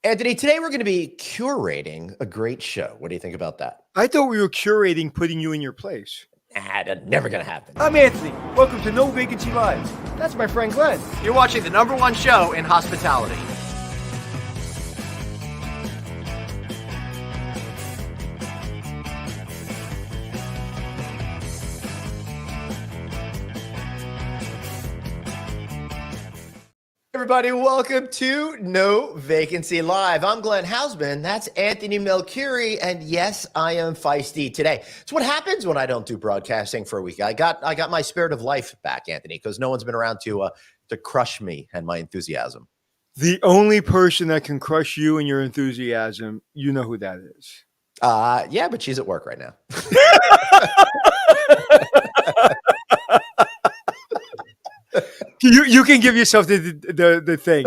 Anthony, today we're going to be curating a great show. What do you think about that? I thought we were curating putting you in your place. That's never going to happen. I'm Anthony. Welcome to No Vacancy Live. That's my friend Glenn. You're watching the #1 show in hospitality. Everybody, welcome to No Vacancy Live. I'm Glenn Hausman. That's Anthony Melchiori, and yes, I am feisty today. It's what happens when I don't do broadcasting for a week. I got my spirit of life back, Anthony, because no one's been around to crush me and my enthusiasm. The only person that can crush you and your enthusiasm, you know who that is. Yeah, but she's at work right now. You can give yourself the thing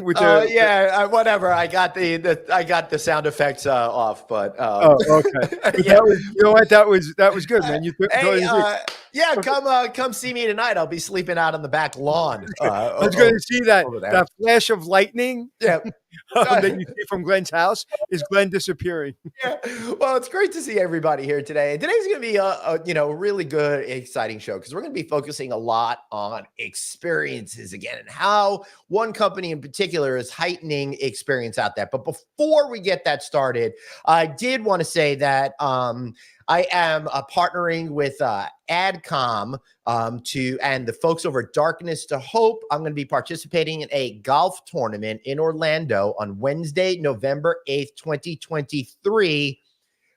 with the whatever. I got the sound effects off, but okay. But yeah. That was good, man. Come see me tonight. I'll be sleeping out on the back lawn. I was going to see that flash of lightning. Yeah. That you see from Glenn's house is Glenn disappearing. Yeah. Well, it's great to see everybody here today. Today's going to be a really good, exciting show because we're going to be focusing a lot on experiences again and how one company in particular is heightening experience out there. But before we get that started, I did want to say that I am partnering with AdCom and the folks over at Darkness to Hope. I'm going to be participating in a golf tournament in Orlando on Wednesday, November 8th, 2023.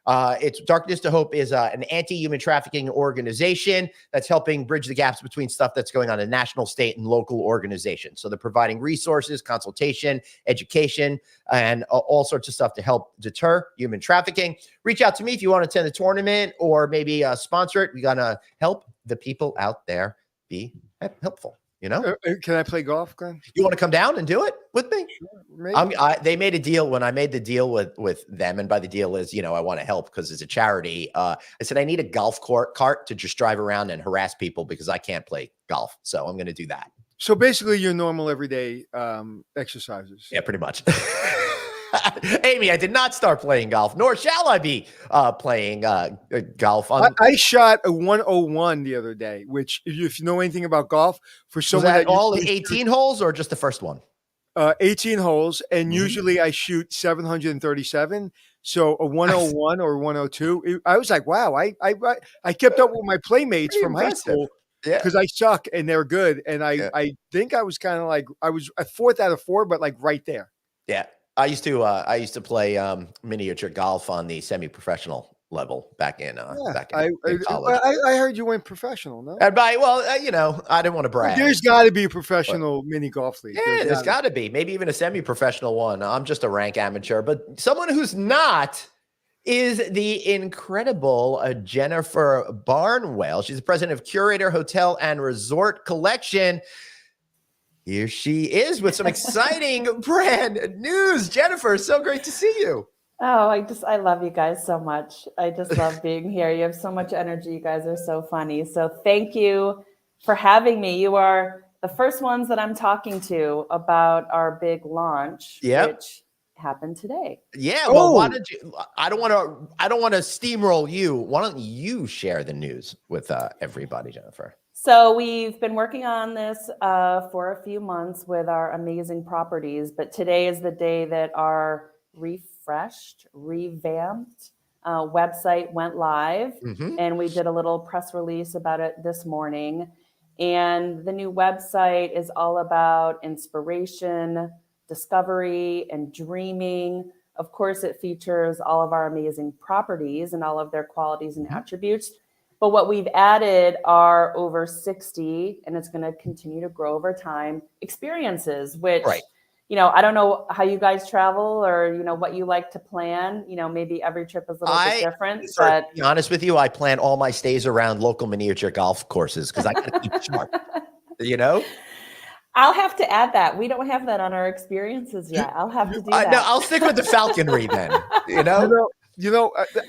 It's Darkness to Hope is an anti-human trafficking organization that's helping bridge the gaps between stuff that's going on in national, state, and local organizations. So they're providing resources, consultation, education, and all sorts of stuff to help deter human trafficking. Reach out to me if you want to attend the tournament or maybe sponsor it. We're going to help the people out there be helpful. You know, can I play golf, Glenn? You want to come down and do it with me? Sure, they made a deal when I made the deal with them, and by the deal is, I want to help because it's a charity. I said I need a golf cart to just drive around and harass people because I can't play golf, so I'm going to do that. So basically, your normal everyday exercises. Yeah, pretty much. Amy, I did not start playing golf, nor shall I be playing golf. I shot a 101 the other day, which, if you know anything about golf, for someone that all 18 holes or just the first one? 18 holes, and usually I shoot 737. So a 101 or 102. I was like, wow, I kept up with my playmates from high school because I suck and they're good. And I think I was kind of like, I was a 4th out of 4, but like right there. Yeah. I used to play miniature golf on the semi-professional level back in college. I heard you went professional, no? And I didn't want to brag. There's got to be a professional mini golf league. Yeah, there's got to be. Maybe even a semi-professional one. I'm just a rank amateur, but someone who's not is the incredible Jennifer Barnwell. She's the president of Curator Hotel and Resort Collection. Here she is with some exciting brand news. Jennifer, so great to see you. Oh, I love you guys so much. I just love being here. You have so much energy. You guys are so funny. So thank you for having me. You are the first ones that I'm talking to about our big launch, which happened today. Yeah. Well, why don't you? I don't want to steamroll you. Why don't you share the news with everybody, Jennifer? So we've been working on this for a few months with our amazing properties, but today is the day that our refreshed, revamped website went live, and we did a little press release about it this morning. And the new website is all about inspiration, discovery, and dreaming. Of course, it features all of our amazing properties and all of their qualities and attributes. But what we've added are over 60, and it's going to continue to grow over time, experiences, which, I don't know how you guys travel or, what you like to plan. Maybe every trip is a little bit different. But to be honest with you, I plan all my stays around local miniature golf courses because I got to keep it sharp, I'll have to add that. We don't have that on our experiences yet. I'll have to do that. No, I'll stick with the falconry then,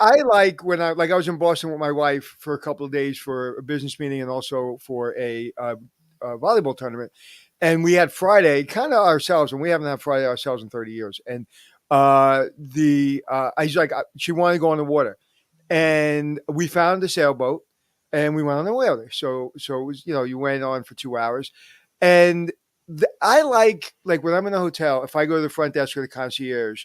I like when I was in Boston with my wife for a couple of days for a business meeting and also for a volleyball tournament. and we had Friday kind of ourselves, and we haven't had Friday ourselves in 30 years. And I was like, she wanted to go on the water, and we found a sailboat, and we went on the water. So it was, you went on for 2 hours, and I like when I'm in a hotel, if I go to the front desk or the concierge,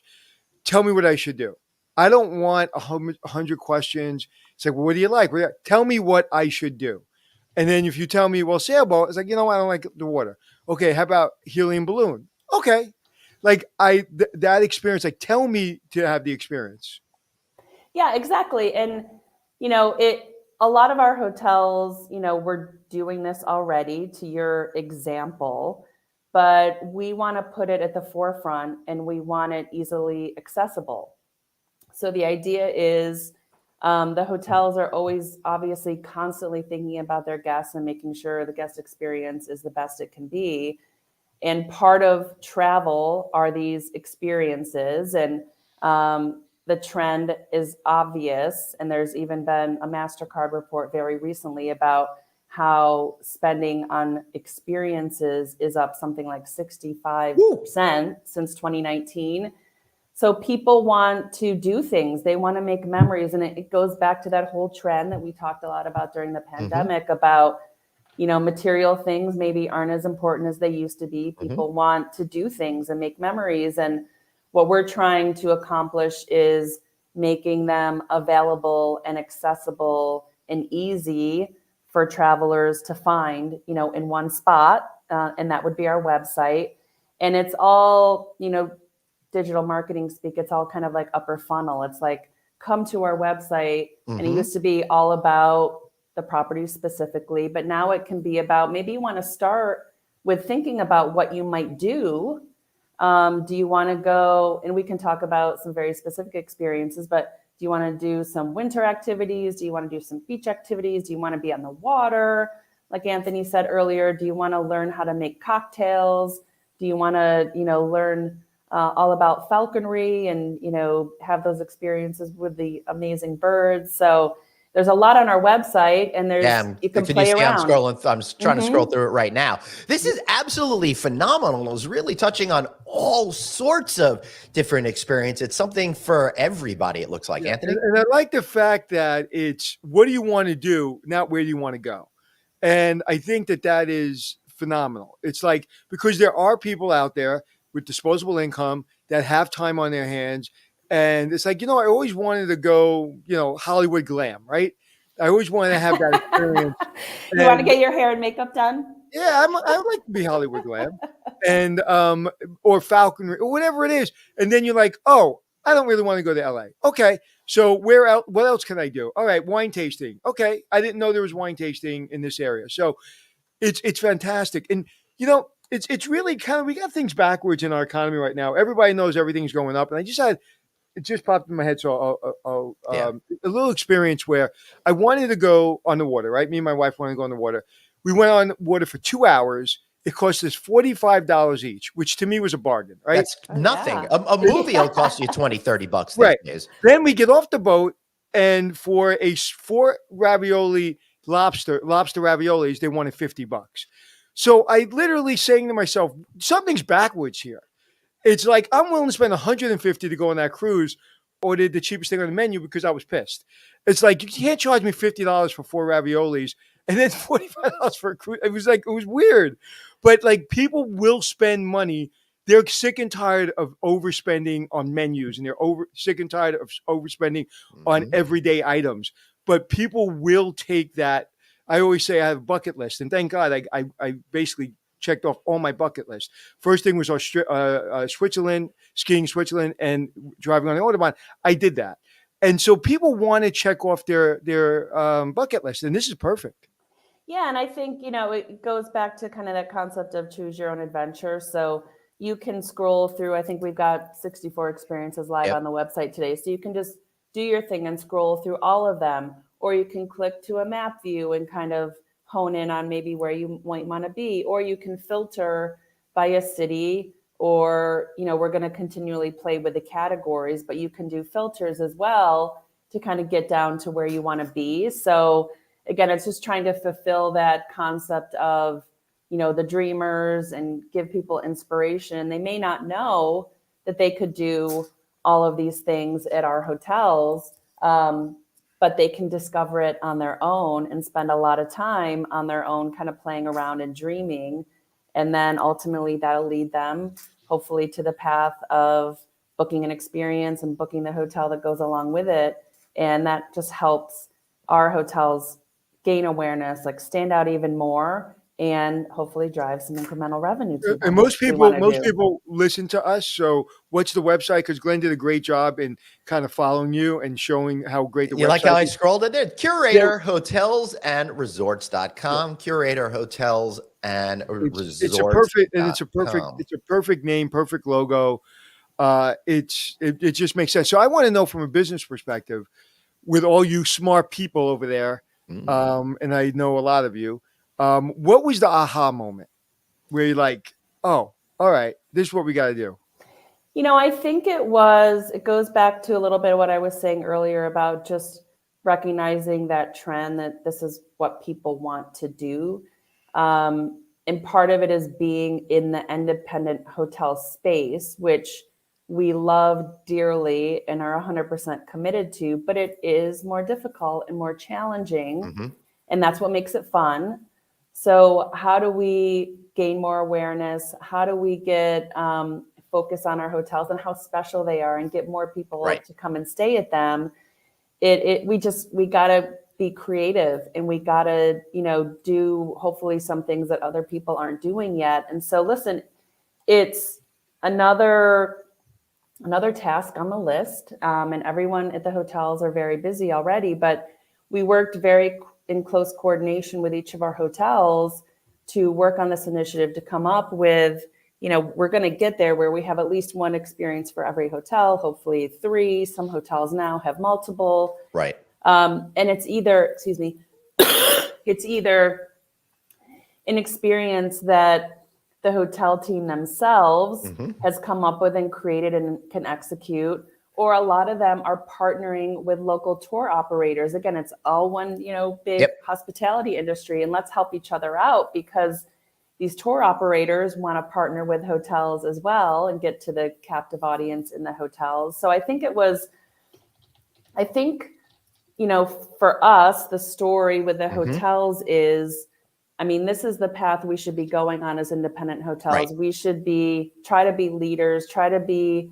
tell me what I should do. I don't want 100 questions. It's like, well, what do you like? Tell me what I should do. And then if you tell me, well, sailboat, it's like, I don't like the water. Okay, how about helium balloon? Okay. Like that experience, like tell me to have the experience. Yeah, exactly. And, a lot of our hotels, we're doing this already to your example, but we want to put it at the forefront and we want it easily accessible. So the idea is the hotels are always obviously constantly thinking about their guests and making sure the guest experience is the best it can be. And part of travel are these experiences, and the trend is obvious. And there's even been a MasterCard report very recently about how spending on experiences is up something like 65% since 2019. So people want to do things. They want to make memories. And it goes back to that whole trend that we talked a lot about during the pandemic about, material things maybe aren't as important as they used to be. People want to do things and make memories. And what we're trying to accomplish is making them available and accessible and easy for travelers to find, in one spot. And that would be our website. And it's all, digital marketing speak. It's all kind of like upper funnel. It's like, come to our website. And it used to be all about the property specifically, but now it can be about, maybe you want to start with thinking about what you might do. Do you want to go, and we can talk about some very specific experiences, but do you want to do some winter activities? Do you want to do some beach activities? Do you want to be on the water? Like Anthony said earlier, do you want to learn how to make cocktails? Do you want to, learn all about falconry and, have those experiences with the amazing birds? So there's a lot on our website, and you can play around. I'm trying to scroll through it right now. This is absolutely phenomenal. It's really touching on all sorts of different experiences. It's something for everybody, it looks like. Anthony? And I like the fact that it's what do you want to do, not where do you want to go. And I think that is phenomenal. It's like, because there are people out there with disposable income that have time on their hands. And it's like, I always wanted to go, Hollywood glam, right? I always wanted to have that experience. You want to get your hair and makeup done? Yeah, I would like to be Hollywood glam, and or falconry or whatever it is. And then you're like, oh, I don't really want to go to LA. Okay, so where else? What else can I do? All right, wine tasting. Okay, I didn't know there was wine tasting in this area. So it's fantastic, and it's really kind of, we got things backwards in our economy right now. Everybody knows everything's going up, and it just popped in my head. So a little experience where I wanted to go on the water, right? Me and my wife wanted to go on the water. We went on water for 2 hours. It cost us $45 each, which to me was a bargain, right? That's nothing. Yeah. A movie will cost you $20-$30 right. Days. Then we get off the boat, and for 4 ravioli lobster raviolis, they wanted $50. So I literally saying to myself, something's backwards here. It's like, I'm willing to spend $150 to go on that cruise, or the cheapest thing on the menu, because I was pissed. It's like, you can't charge me $50 for 4 raviolis and then $45 for a cruise. It was weird. But like, people will spend money. They're sick and tired of overspending on menus, and they're sick and tired of overspending on everyday items. But people will take that. I always say I have a bucket list, and thank God I basically checked off all my bucket list. First thing was Switzerland, skiing Switzerland, and driving on the Autobahn. I did that. And so people want to check off their bucket list, and this is perfect. Yeah, and I think, it goes back to kind of that concept of choose your own adventure. So you can scroll through, I think we've got 64 experiences live on the website today. So you can just do your thing and scroll through all of them, or you can click to a map view and kind of hone in on maybe where you might want to be, or you can filter by a city, or, we're going to continually play with the categories, but you can do filters as well to kind of get down to where you want to be. So again, it's just trying to fulfill that concept of, the dreamers and give people inspiration. They may not know that they could do all of these things at our hotels, but they can discover it on their own and spend a lot of time on their own, kind of playing around and dreaming. And then ultimately that'll lead them hopefully to the path of booking an experience and booking the hotel that goes along with it. And that just helps our hotels gain awareness, like stand out even more, and hopefully drive some incremental revenue to them. And most people listen to us. So what's the website? Because Glenn did a great job in kind of following you and showing how great the website is. You like how I scrolled it there? Curator Hotels and Resorts.com. Curator Hotels and Resorts. It's a perfect name, perfect logo. It just makes sense. So I want to know from a business perspective, with all you smart people over there, and I know a lot of you, what was the aha moment where you're like, oh, all right, this is what we got to do? I think it goes back to a little bit of what I was saying earlier about just recognizing that trend, that this is what people want to do. And part of it is being in the independent hotel space, which we love dearly and are 100% committed to, but it is more difficult and more challenging. And that's what makes it fun. So how do we gain more awareness? How do we get focus on our hotels and how special they are and get more people to come and stay at them? We got to be creative, and we got to, do hopefully some things that other people aren't doing yet. And so listen, it's another task on the list. And everyone at the hotels are very busy already, but we worked very in close coordination with each of our hotels to work on this initiative to come up with, we're going to get there where we have at least one experience for every hotel, hopefully 3. Some hotels now have multiple. Right. And it's either, it's either an experience that the hotel team themselves has come up with and created and can execute, or a lot of them are partnering with local tour operators. Again, it's all one, big hospitality industry, and let's help each other out, because these tour operators want to partner with hotels as well and get to the captive audience in the hotels. So I think for us, the story with the hotels is, this is the path we should be going on as independent hotels. Right. We should try to be leaders, try to be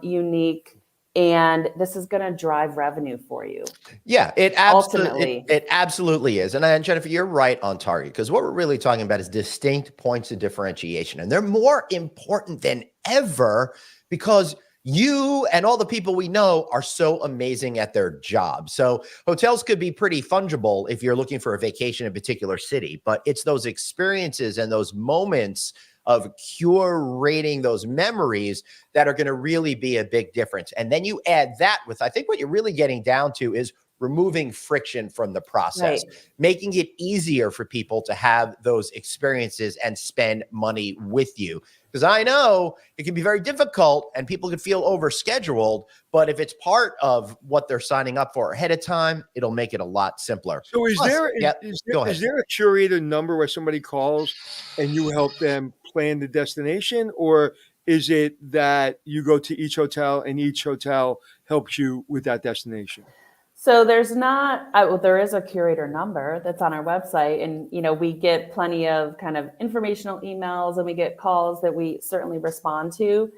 unique, and this is going to drive revenue for you. Yeah, it absolutely is. And Jennifer, you're right on target, because what we're really talking about is distinct points of differentiation. And they're more important than ever, because you and all the people we know are so amazing at their job. So hotels could be pretty fungible if you're looking for a vacation in a particular city, but it's those experiences and those moments of curating those memories that are going to really be a big difference. And then you add that with, I think what you're really getting down to is removing friction from the process, making it easier for people to have those experiences and spend money with you. Because I know it can be very difficult and people can feel overscheduled, but if it's part of what they're signing up for ahead of time, it'll make it a lot simpler. So is there a curator number where somebody calls and you help them plan the destination, or is it that you go to each hotel and each hotel helps you with that destination? So there's not, there is a curator number that's on our website, and we get plenty of kind of informational emails and we get calls that we certainly respond to.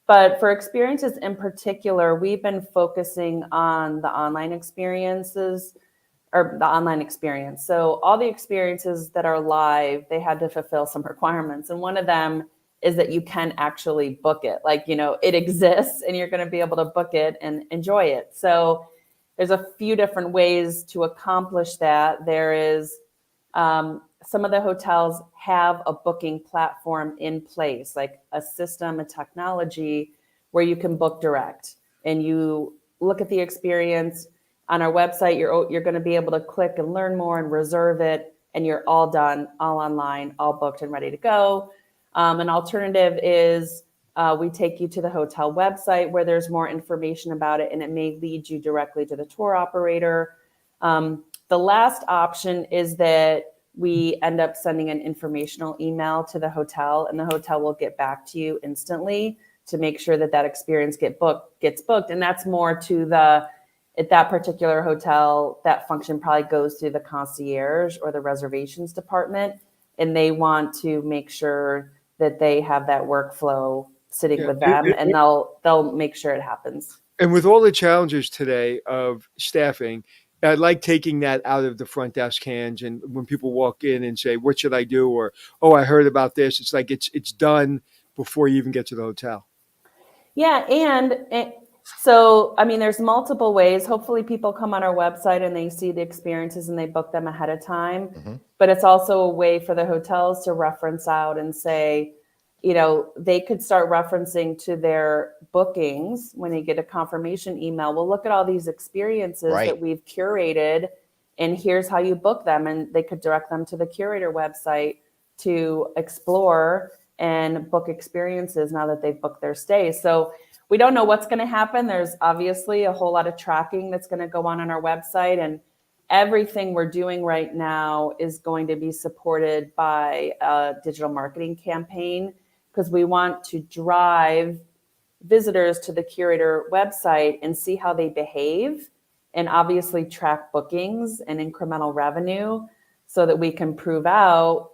But for experiences in particular, we've been focusing on the online experiences, or the online experience. So all the experiences that are live, they had to fulfill some requirements. And one of them is that you can actually book it. Like, it exists and you're going to be able to book it and enjoy it. So there's a few different ways to accomplish that. There is some of the hotels have a booking platform in place, like a system, a technology where you can book direct, and you look at the experience on our website. You're going to be able to click and learn more and reserve it, and you're all done, all online, all booked and ready to go. An alternative is we take you to the hotel website where there's more information about it, and it may lead you directly to the tour operator. The last option is that we end up sending an informational email to the hotel, and the hotel will get back to you instantly to make sure that that experience gets booked. And that's more to at that particular hotel, that function probably goes through the concierge or the reservations department, and they want to make sure that they have that workflow sitting with them, and they'll make sure it happens. And with all the challenges today of staffing, I like taking that out of the front desk hands. And when people walk in and say, "What should I do?" or "Oh, I heard about this," it's like it's done before you even get to the hotel. Yeah, and so I mean, there's multiple ways. Hopefully, people come on our website and they see the experiences and they book them ahead of time. Mm-hmm. But it's also a way for the hotels to reference out and say, they could start referencing to their bookings when they get a confirmation email. Well, look at all these experiences that we've curated, and here's how you book them. And they could direct them to the Curator website to explore and book experiences now that they've booked their stay. So we don't know what's going to happen. There's obviously a whole lot of tracking that's going to go on our website, and everything we're doing right now is going to be supported by a digital marketing campaign, because we want to drive visitors to the Curator website and see how they behave, and obviously track bookings and incremental revenue so that we can prove out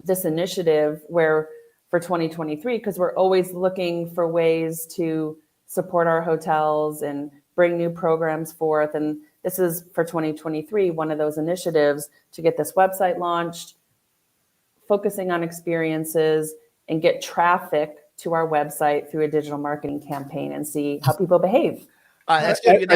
this initiative where for 2023, because we're always looking for ways to support our hotels and bring new programs forth. And this is for 2023, one of those initiatives to get this website launched, focusing on experiences, and get traffic to our website through a digital marketing campaign and see how people behave. That's good.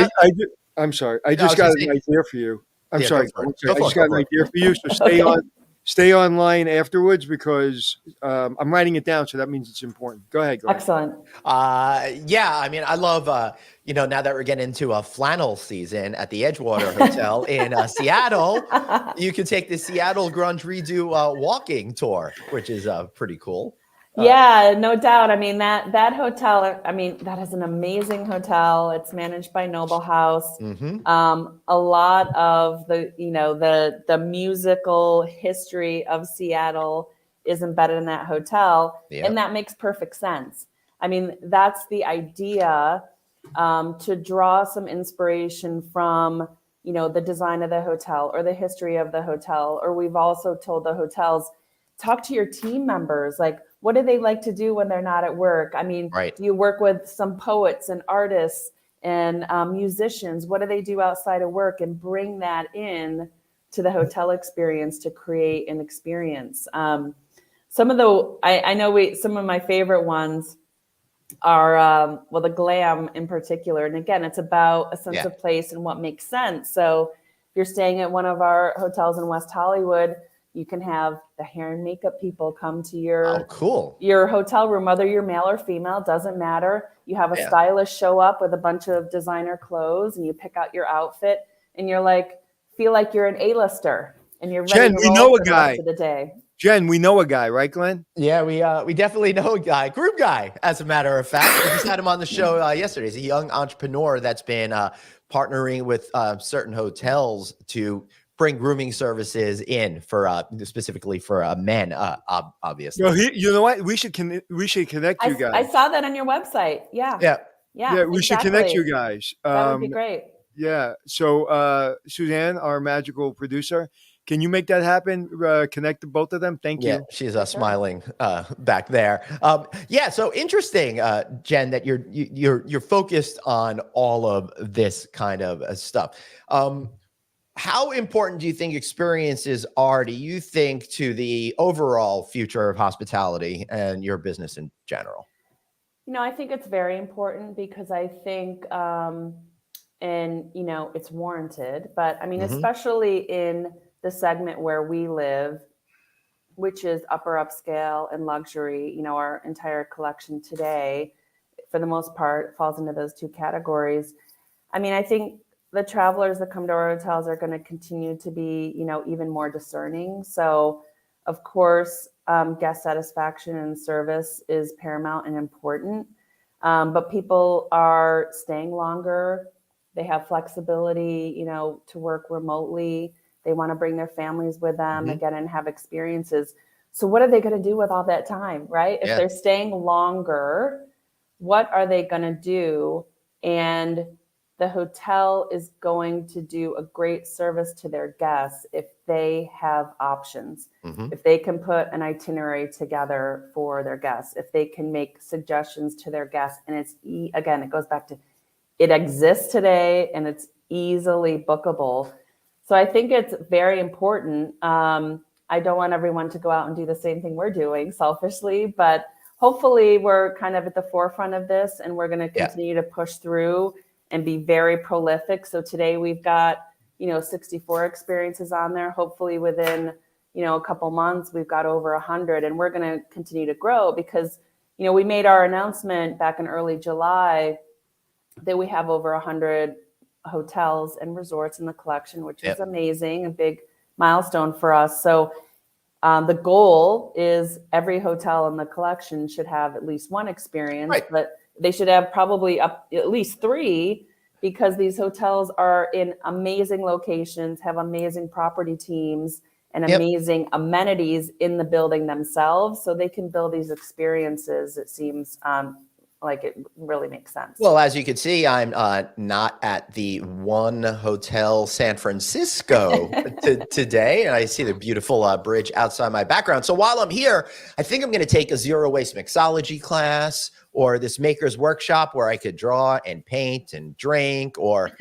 I'm sorry. I just got an idea for you. I'm sorry. I just got an idea for you. So stay online afterwards, because I'm writing it down. So that means it's important. Go ahead, Glenn. Excellent. Yeah, I mean, I love, now that we're getting into a flannel season at the Edgewater Hotel in Seattle, you can take the Seattle Grunge Redo walking tour, which is pretty cool. Yeah, no doubt. I mean, that hotel, that is an amazing hotel. It's managed by Noble House. Mm-hmm. A lot of the musical history of Seattle is embedded in that hotel. Yep. And that makes perfect sense. I mean, that's the idea, to draw some inspiration from, the design of the hotel or the history of the hotel. Or we've also told the hotels, talk to your team members. Like, what do they like to do when they're not at work? I mean, you work with some poets and artists and musicians. What do they do outside of work? And bring that in to the hotel experience to create an experience. Some of my favorite ones are, the glam in particular. And again, it's about a sense of place and what makes sense. So if you're staying at one of our hotels in West Hollywood, you can have the hair and makeup people come to your hotel room, whether you're male or female, doesn't matter. You have a stylist show up with a bunch of designer clothes, and you pick out your outfit, and you're feel like you're an A-lister, and you're ready to roll for the rest of the day. Jen, we know a guy, right, Glenn? Yeah, we definitely know a guy, group guy, as a matter of fact. We just had him on the show yesterday. He's a young entrepreneur that's been partnering with certain hotels to bring grooming services in for specifically for men, obviously. Well, you know what? We should connect you guys. I saw that on your website. Yeah. We should connect you guys. That would be great. Yeah. So Suzanne, our magical producer, can you make that happen? Connect the both of them. Thank you. Yeah, she's smiling back there. So interesting, Jen, that you're focused on all of this kind of stuff. How important do you think experiences are, do you think, to the overall future of hospitality and your business in general? I think it's very important, because I think, it's warranted, but I mean, especially in the segment where we live, which is upper upscale and luxury, our entire collection today, for the most part, falls into those two categories. I mean, I think the travelers that come to our hotels are going to continue to be, even more discerning. So, of course, guest satisfaction and service is paramount and important. But people are staying longer. They have flexibility, to work remotely. They want to bring their families with them again and have experiences. So what are they going to do with all that time, right? If they're staying longer, what are they going to do? And the hotel is going to do a great service to their guests if they have options, if they can put an itinerary together for their guests, if they can make suggestions to their guests. And it's, again, it goes back to, it exists today and it's easily bookable. So I think it's very important. I don't want everyone to go out and do the same thing we're doing selfishly, but hopefully we're kind of at the forefront of this, and we're going to continue to push through and be very prolific. So today we've got, 64 experiences on there. Hopefully within, a couple months, we've got over 100, and we're going to continue to grow because, we made our announcement back in early July that we have over 100 hotels and resorts in the collection, which is amazing, a big milestone for us. So the goal is every hotel in the collection should have at least one experience, but they should have probably up at least 3, because these hotels are in amazing locations, have amazing property teams and amazing amenities in the building themselves. So they can build these experiences. It seems like it really makes sense. Well, as you can see, I'm not at the One Hotel San Francisco today, and I see the beautiful bridge outside my background. So while I'm here, I think I'm going to take a zero waste mixology class or this maker's workshop where I could draw and paint and drink, or,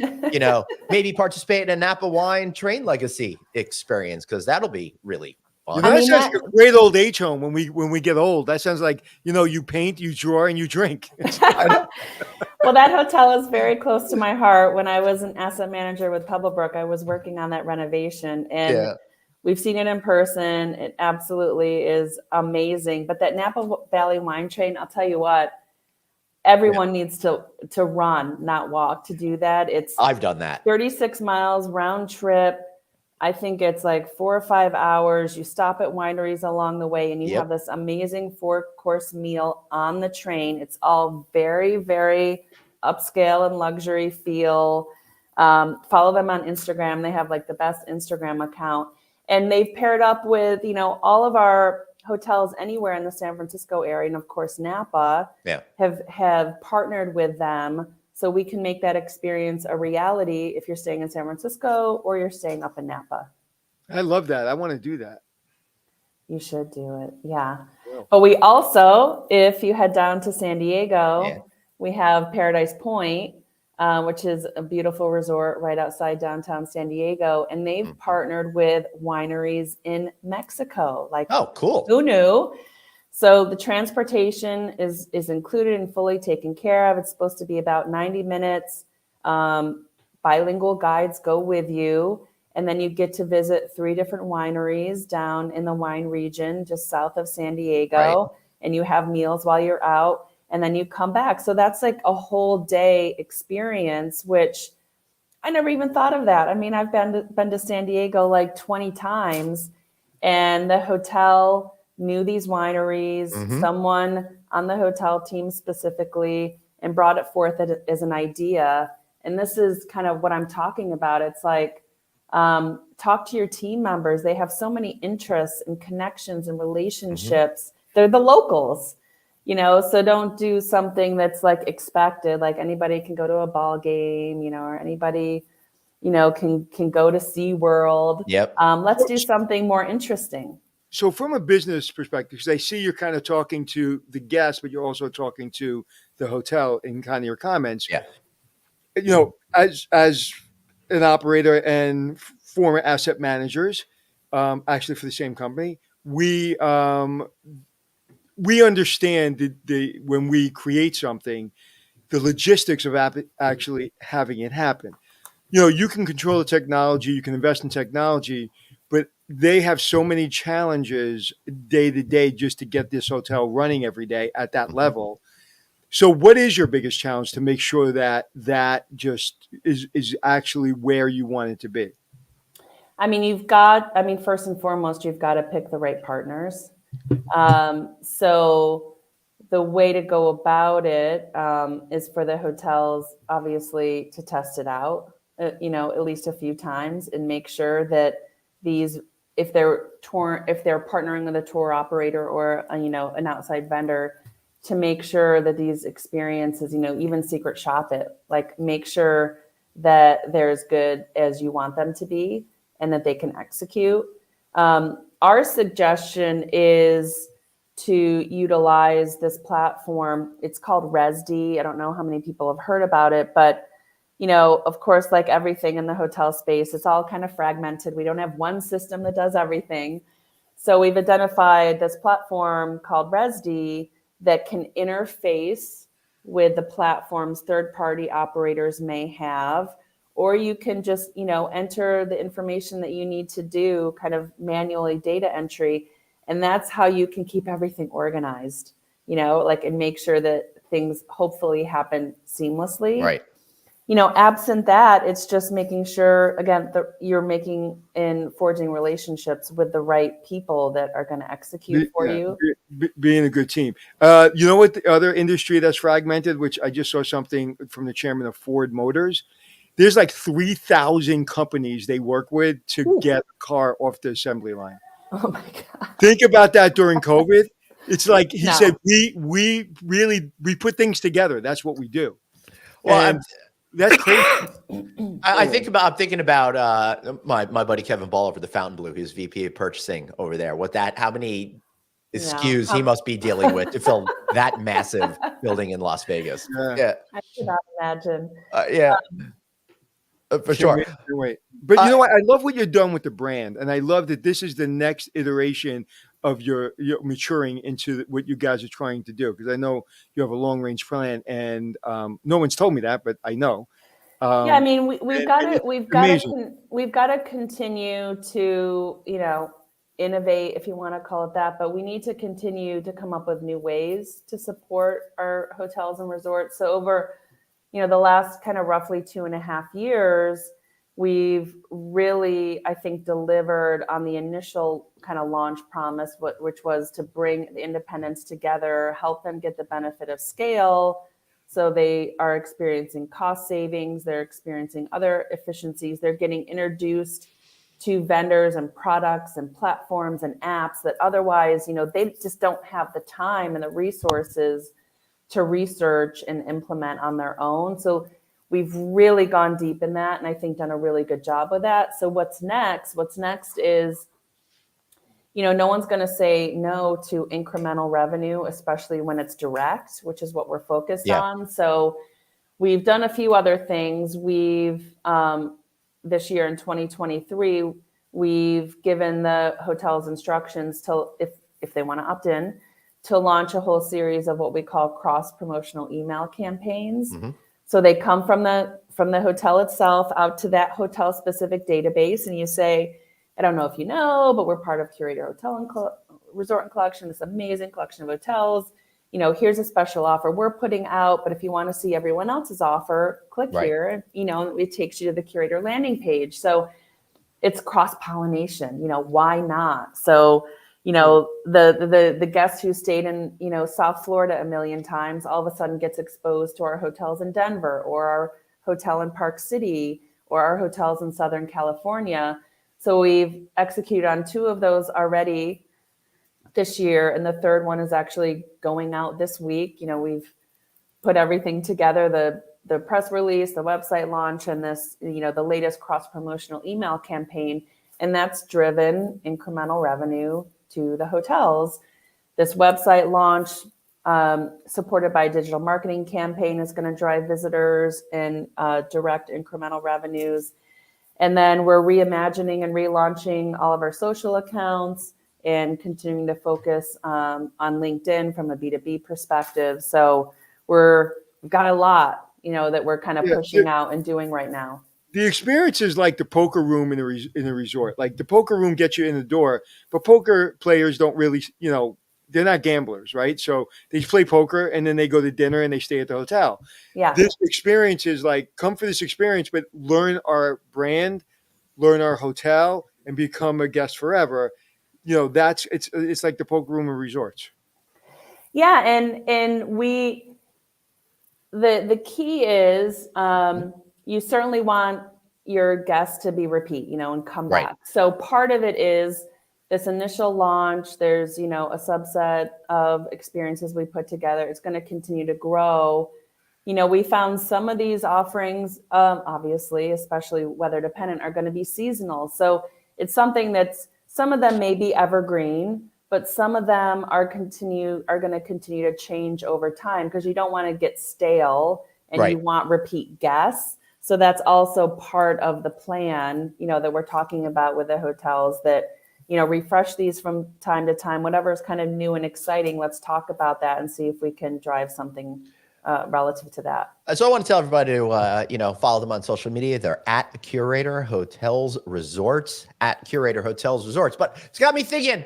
maybe participate in a Napa Wine Train Legacy experience, because that'll be really fun. That sounds like a great old age home when we get old. That sounds like, you paint, you draw, and you drink. Well, that hotel is very close to my heart. When I was an asset manager with Pebblebrook, I was working on that renovation, and we've seen it in person. It absolutely is amazing. But that Napa Valley Wine Train, I'll tell you what, everyone needs to run, not walk, to do that. I've done that. 36 miles round trip. I think it's like 4 or 5 hours. You stop at wineries along the way, and you have this amazing 4-course meal on the train. It's all very, very upscale and luxury feel. Follow them on Instagram. They have like the best Instagram account, and they've paired up with, all of our hotels anywhere in the San Francisco area. And of course, Napa have partnered with them. So we can make that experience a reality if you're staying in San Francisco or you're staying up in Napa. I love that. I want to do that. You should do it. Yeah. But we also, if you head down to San Diego, we have Paradise Point, which is a beautiful resort right outside downtown San Diego. And they've partnered with wineries in Mexico. Like, oh, cool. Who knew? So the transportation is included and fully taken care of. It's supposed to be about 90 minutes. Bilingual guides go with you. And then you get to visit 3 different wineries down in the wine region, just south of San Diego. And you have meals while you're out. And then you come back. So that's like a whole day experience, which I never even thought of that. I mean, I've been to San Diego like 20 times. And the hotel knew these wineries, someone on the hotel team specifically, and brought it forth as an idea. And this is kind of what I'm talking about. It's like, talk to your team members. They have so many interests and connections and relationships. They're the locals, so don't do something that's like expected. Like anybody can go to a ball game, or anybody, can go to SeaWorld. Let's do something more interesting. So from a business perspective, because I see you're kind of talking to the guests, but you're also talking to the hotel in kind of your comments. As an operator and former asset managers, actually for the same company, we understand the when we create something, the logistics of actually having it happen. You can control the technology, you can invest in technology, but they have so many challenges day to day just to get this hotel running every day at that level. So what is your biggest challenge to make sure that just is actually where you want it to be? I mean, first and foremost, you've got to pick the right partners. So the way to go about it is for the hotels, obviously, to test it out. at least a few times, and make sure that these, if they're partnering with a tour operator or an outside vendor, to make sure that these experiences, even secret shop it, like make sure that they're as good as you want them to be and that they can execute. Our suggestion is to utilize this platform. It's called ResD. I don't know how many people have heard about it, but of course, like everything in the hotel space, it's all kind of fragmented. We don't have one system that does everything. So we've identified this platform called ResD that can interface with the platforms third-party operators may have, or you can just, enter the information that you need to do, kind of manually data entry. And that's how you can keep everything organized, and make sure that things hopefully happen seamlessly. Right. Absent that, it's just making sure, again, that you're making and forging relationships with the right people that are going to execute for you. Being a good team. You know what? The other industry that's fragmented, which I just saw something from the chairman of Ford Motors. There's like 3,000 companies they work with to get a car off the assembly line. Oh my God. Think about that during COVID. It's like he said, we put things together. That's what we do. Well, that's crazy. I'm thinking about my buddy Kevin Ball over the Fontainebleau, who's VP of purchasing over there. How many SKUs he must be dealing with to fill that massive building in Las Vegas. Yeah. I cannot imagine. For sure. But you know what? I love what you've done with the brand. And I love that this is the next iteration of your maturing into what you guys are trying to do. Because I know you have a long range plan, and no one's told me that, but I know. I mean, we've got to continue to, innovate, if you want to call it that, but we need to continue to come up with new ways to support our hotels and resorts. So over, the last kind of roughly 2.5 years, we've really, I think, delivered on the initial kind of launch promise, which was to bring the independents together, help them get the benefit of scale. So they are experiencing cost savings, they're experiencing other efficiencies, they're getting introduced to vendors and products and platforms and apps that otherwise, they just don't have the time and the resources to research and implement on their own. So we've really gone deep in that, and I think done a really good job with that. So what's next? What's next is, no one's going to say no to incremental revenue, especially when it's direct, which is what we're focused on. So we've done a few other things. We've, this year in 2023, we've given the hotels instructions to, if they want to opt in, to launch a whole series of what we call cross-promotional email campaigns. Mm-hmm. So they come from the hotel itself out to that hotel-specific database, and you say, I don't know if you know, but we're part of Curator Hotel Resort Collection, this amazing collection of hotels. Here's a special offer we're putting out, but if you want to see everyone else's offer, click here. It takes you to the Curator landing page. So it's cross-pollination. Why not? So, the guest who stayed in, South Florida 1 million times, all of a sudden gets exposed to our hotels in Denver, or our hotel in Park City, or our hotels in Southern California. So we've executed on 2 of those already this year, and the third one is actually going out this week. We've put everything together, the press release, the website launch, and this, the latest cross-promotional email campaign, and that's driven incremental revenue to the hotels. This website launch, supported by a digital marketing campaign, is going to drive visitors and direct incremental revenues. And then we're reimagining and relaunching all of our social accounts and continuing to focus on LinkedIn from a B2B perspective. So we've got a lot, that we're kind of pushing out and doing right now. The experience is like the poker room in a resort. Like the poker room gets you in the door, but poker players don't really, they're not gamblers, right? So they play poker and then they go to dinner and they stay at the hotel. Yeah. This experience is like, come for this experience, but learn our brand, learn our hotel, and become a guest forever. It's like the poker room of resorts. Yeah. And the key is, you certainly want your guests to be repeat, and come Right. back. So part of it is this initial launch. There's, a subset of experiences we put together. It's going to continue to grow. We found some of these offerings, obviously, especially weather dependent, are going to be seasonal. So it's something some of them may be evergreen, but some of them are going to continue to change over time, because you don't want to get stale and you want repeat guests. So that's also part of the plan, that we're talking about with the hotels, that, refresh these from time to time, whatever is kind of new and exciting. Let's talk about that and see if we can drive something relative to that. So I want to tell everybody to, follow them on social media. They're at Curator Hotels Resorts, at Curator Hotels Resorts. But it's got me thinking,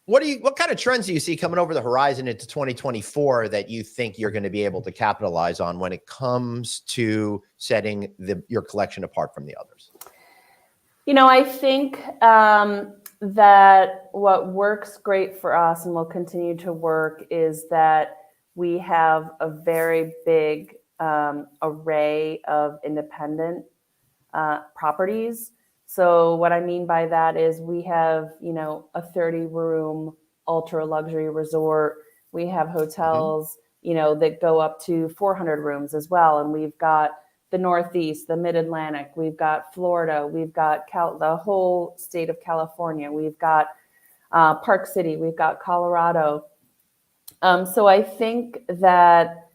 what kind of trends do you see coming over the horizon into 2024 that you think you're going to be able to capitalize on when it comes to setting your collection apart from the others? I think that what works great for us and will continue to work is that we have a very big array of independent properties. So what I mean by that is we have, a 30-room ultra luxury resort. We have hotels, that go up to 400 rooms as well. And we've got the Northeast, the Mid-Atlantic. We've got Florida. We've got the whole state of California. We've got Park City. We've got Colorado. So I think that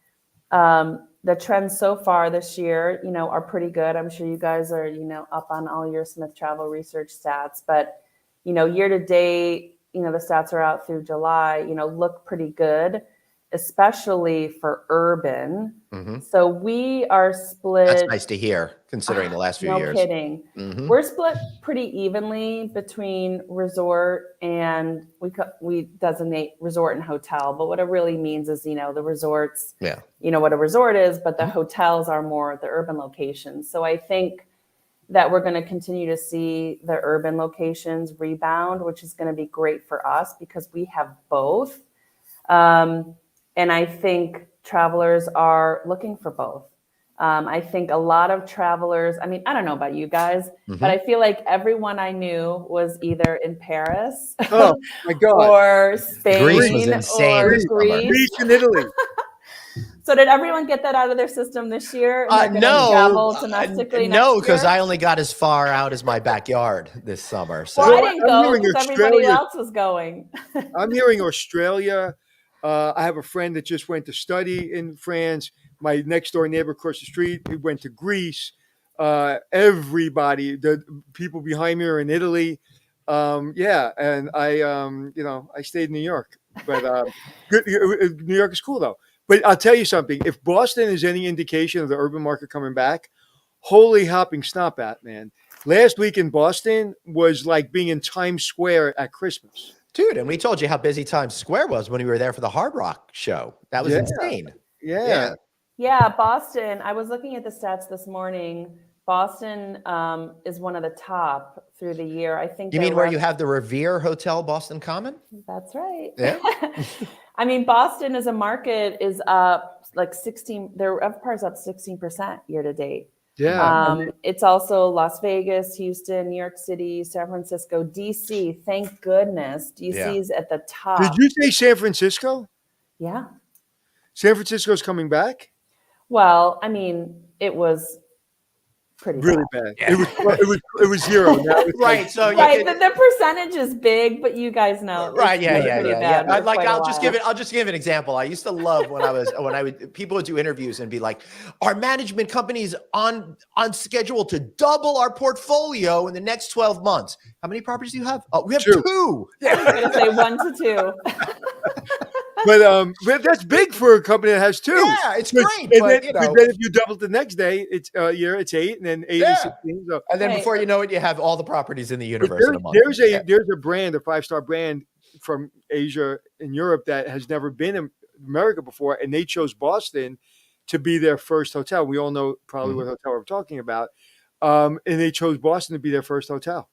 the trends so far this year, are pretty good. I'm sure you guys are, up on all your Smith Travel Research stats, but, year to date, the stats are out through July, look pretty good, especially for urban. Mm-hmm. So we are split. That's nice to hear, considering the last few years. No kidding. Mm-hmm. We're split pretty evenly between resort, and we designate resort and hotel. But what it really means is, the resorts, what a resort is, but the hotels are more the urban locations. So I think that we're going to continue to see the urban locations rebound, which is going to be great for us because we have both. And I think travelers are looking for both. I think a lot of travelers, I don't know about you guys, but I feel like everyone I knew was either in Paris Oh my God. or Spain Greece was insane or this summer. Greece and Italy. So did everyone get that out of their system this year? No, travel domestically no, because I only got as far out as my backyard this summer. So well, I didn't go hearing because everybody else was going. I'm hearing Australia. I have a friend that just went to study in France. My next door neighbor across the street, he went to Greece. Everybody, the people behind me are in Italy. And I stayed in New York, but good. New York is cool though. But I'll tell you something. If Boston is any indication of the urban market coming back, holy hopping stop at, man. Last week in Boston was like being in Times Square at Christmas. Dude, and we told you how busy Times Square was when we were there for the Hard Rock show. That was insane. Yeah, Boston. I was looking at the stats this morning. Boston is one of the top through the year. I think. You mean where you have the Revere Hotel, Boston Common? That's right. Yeah. Boston as a market is up like 16. Their RevPAR is up 16% year to date. Yeah. It's also Las Vegas, Houston, New York City, San Francisco, DC. Thank goodness. DC is at the top. Did you say San Francisco? Yeah. San Francisco's coming back? Well, it was pretty really bad. It was zero. Now it's right. So the percentage is big, but you guys know. Right. Yeah. I'll just give an example. I used to love when people would do interviews and be like, our management company's on schedule to double our portfolio in the next 12 months. How many properties do you have? Oh, we have two. Yeah. I'm going to say 1 to 2. But that's big for a company that has two. Yeah, it's great. But then if you double it the next day, it's it's 8, and then 8 is 16. So. And then before you know it, you have all the properties in the universe in a month. There's a brand, a 5-star brand from Asia and Europe that has never been in America before, and they chose Boston to be their first hotel. We all know probably what hotel we're talking about. And they chose Boston to be their first hotel,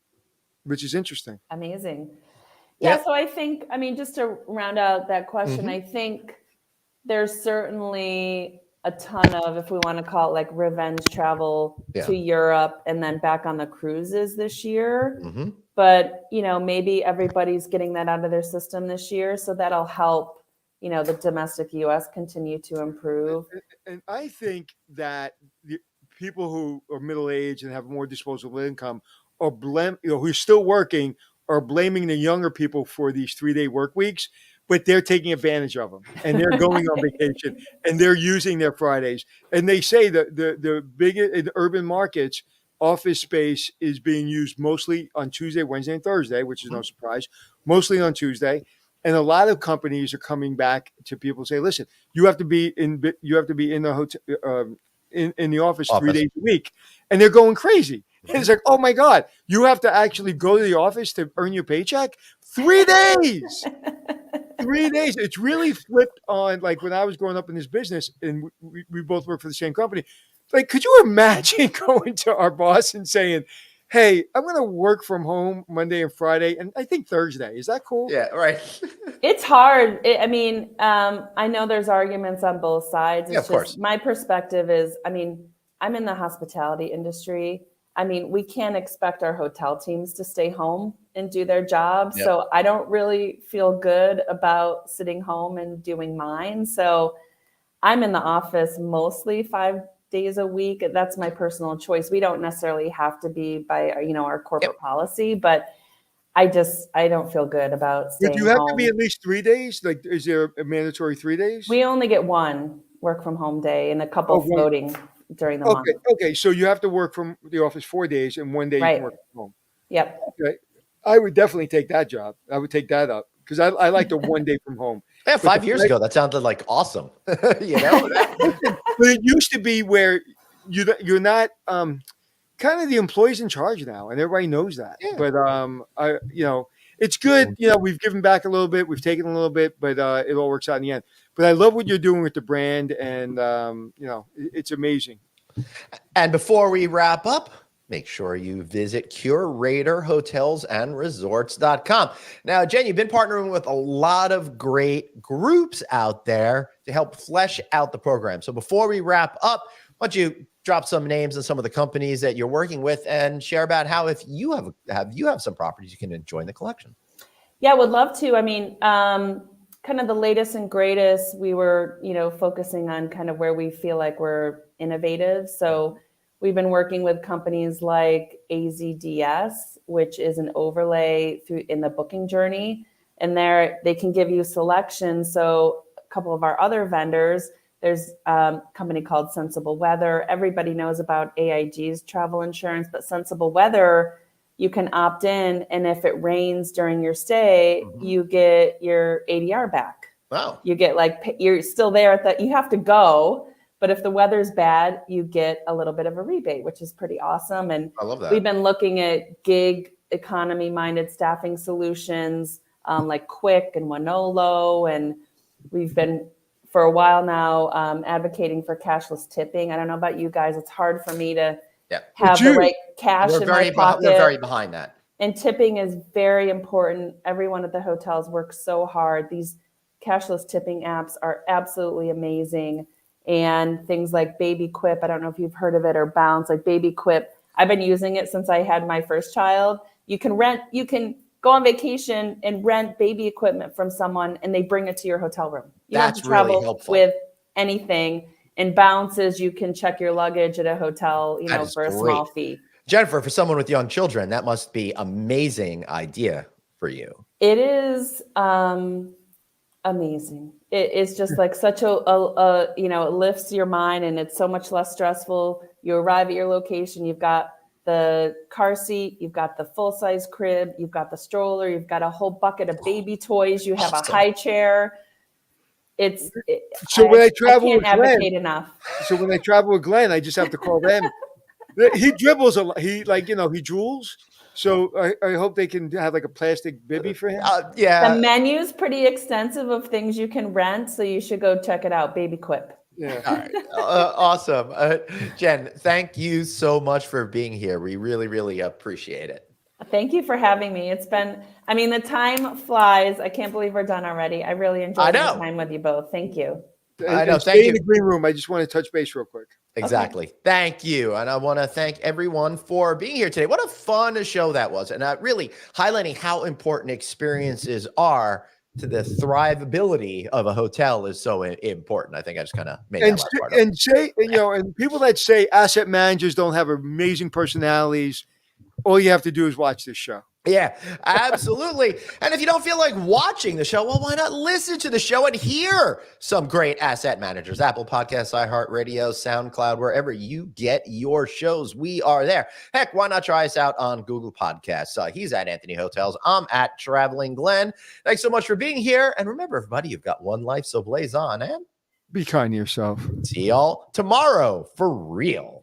which is interesting. Amazing. Yeah, so I think, just to round out that question, I think there's certainly a ton of, if we want to call it like revenge travel to Europe and then back on the cruises this year. Mm-hmm. But, maybe everybody's getting that out of their system this year. So that'll help, the domestic US continue to improve. And I think that the people who are middle-aged and have more disposable income are who's still working are blaming the younger people for these 3-day work weeks, but they're taking advantage of them and they're going on vacation and they're using their Fridays. And they say that the big in urban markets, office space is being used mostly on Tuesday, Wednesday, and Thursday, which is no surprise, mostly on Tuesday. And a lot of companies are coming back to people and say, listen, you have to be in the hotel, in the office 3 days a week. And they're going crazy. And it's like, oh my God, you have to actually go to the office to earn your paycheck? 3 days. 3 days. It's really flipped on, like when I was growing up in this business and we both work for the same company. Like, could you imagine going to our boss and saying, hey, I'm going to work from home Monday and Friday, and I think Thursday. Is that cool? Yeah, right. It's hard. I know there's arguments on both sides. It's of course. My perspective is, I'm in the hospitality industry. We can't expect our hotel teams to stay home and do their job. Yep. So I don't really feel good about sitting home and doing mine. So I'm in the office mostly 5 days a week. That's my personal choice. We don't necessarily have to be by, our corporate policy, but I don't feel good about staying home. Would you have to be at least 3 days? Like, is there a mandatory 3 days? We only get one work from home day and a couple floating during the month. Okay. So you have to work from the office 4 days and 1 day you can work from home. Yep. Okay. I would definitely take that job. I would take that up because I like the 1 day from home. Yeah, 5 years ago, that sounded like awesome. But it used to be where you're not kind of the employee's in charge now, and everybody knows that. Yeah. But it's good. We've given back a little bit, we've taken a little bit, but it all works out in the end. But I love what you're doing with the brand, and it's amazing. And before we wrap up, make sure you visit Curator Hotels and Resorts.com. Now, Jen, you've been partnering with a lot of great groups out there to help flesh out the program. So before we wrap up, why don't you drop some names and some of the companies that you're working with and share about how, if you have some properties you can enjoy in the collection. Yeah, would love to. Kind of the latest and greatest, we were, focusing on kind of where we feel like we're innovative. So we've been working with companies like AZDS, which is an overlay in the booking journey. And they can give you selection. So a couple of our other vendors, there's a company called Sensible Weather. Everybody knows about AIG's travel insurance, but Sensible Weather, you can opt in. And if it rains during your stay, you get your ADR back. Wow. You get you're still there you have to go. But if the weather's bad, you get a little bit of a rebate, which is pretty awesome. And I love that. We've been looking at gig economy-minded staffing solutions like Quick and Manolo. And we've been, for a while now, advocating for cashless tipping. I don't know about you guys. It's hard for me to have the right cash in my pocket. We're very behind that. And tipping is very important. Everyone at the hotels works so hard. These cashless tipping apps are absolutely amazing. And things like Baby Quip, I don't know if you've heard of it, or Bounce, like Baby Quip. I've been using it since I had my first child. You can go on vacation and rent baby equipment from someone and they bring it to your hotel room. You don't have to travel really helpful with anything. And Bounces, you can check your luggage at a hotel, for a small fee. Jennifer, for someone with young children, that must be amazing idea for you. It is amazing. It is just like such it lifts your mind and it's so much less stressful. You arrive at your location, you've got the car seat, you've got the full-size crib, you've got the stroller, you've got a whole bucket of baby toys, you have a high chair. When I travel with Glenn, I just have to call them. He dribbles a lot. He drools. So I hope they can have like a plastic bibby for him. Yeah. The menu's pretty extensive of things you can rent. So you should go check it out. Baby Quip. Yeah. All right. Awesome. Jen, thank you so much for being here. We really, really appreciate it. Thank you for having me. It's been, the time flies. I can't believe we're done already. I really enjoyed the time with you both. Thank you. I know. Stay Thank in you. the green room. I just want to touch base real quick. Exactly. Okay. Thank you. And I want to thank everyone for being here today. What a fun show that was. And really highlighting how important experiences are to the thrivability of a hotel is so important. I think I just kind of made that last part up. And people that say asset managers don't have amazing personalities, all you have to do is watch this show. Yeah, absolutely. And if you don't feel like watching the show, well, why not listen to the show and hear some great asset managers? Apple Podcasts, iHeartRadio, SoundCloud, wherever you get your shows, we are there. Heck, why not try us out on Google Podcasts? He's at Anthony Hotels. I'm at Traveling Glenn. Thanks so much for being here. And remember, everybody, you've got one life, so blaze on and be kind to yourself. See y'all tomorrow for real.